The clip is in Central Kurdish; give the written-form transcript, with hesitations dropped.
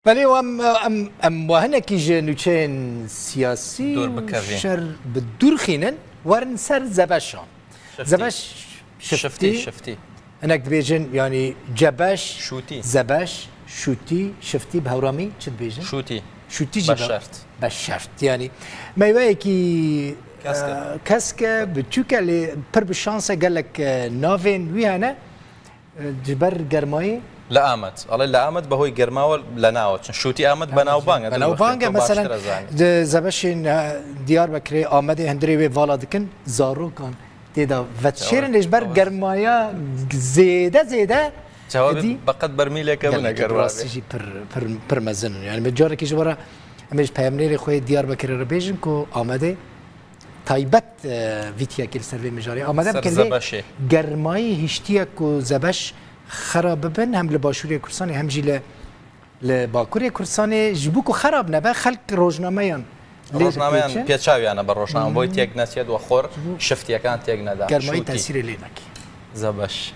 بله و ام وهنه کی جنوچین سیاسی شر بدور خینن ورن سر زبشان زبش شفتي انك بيجن يعني جبش شوتي زبش شوتي شفتي بهورامي چه بيجن شوتي بشرت يعني ما يواكي كاسكا بتشوكا اللي بر بالشانس قال لك نوفين ويانا جبر جرماي لا آمد الله لا آمد بهوي جرماول لناوت شوتي آمد بناو بانغ مثلا زبشين ديار بكري آمد هندري فالا دكن زارو كان تيدا فتشيرن ليش بر جرمايا زيادة جوابي بقد برميله كمنا جرمايا يجي بر مزن يعني مجارك يجي برا مش پیامنری خوی دیار بکر رو بیشن کو آمده تایبت ویتیا کل سروی مجاری آمده بکرده گرمایی هشتیا کو زبش خراب بن هم لباشوری کردستان هم جی لباکوری کردستان جبو کو خراب نبه خلق روزنامه‌یان پیچاویانه بر روزنامه باید یک نسید و خور شفتی کان تیگ ندا گرمایی تاثیر لینکی زبش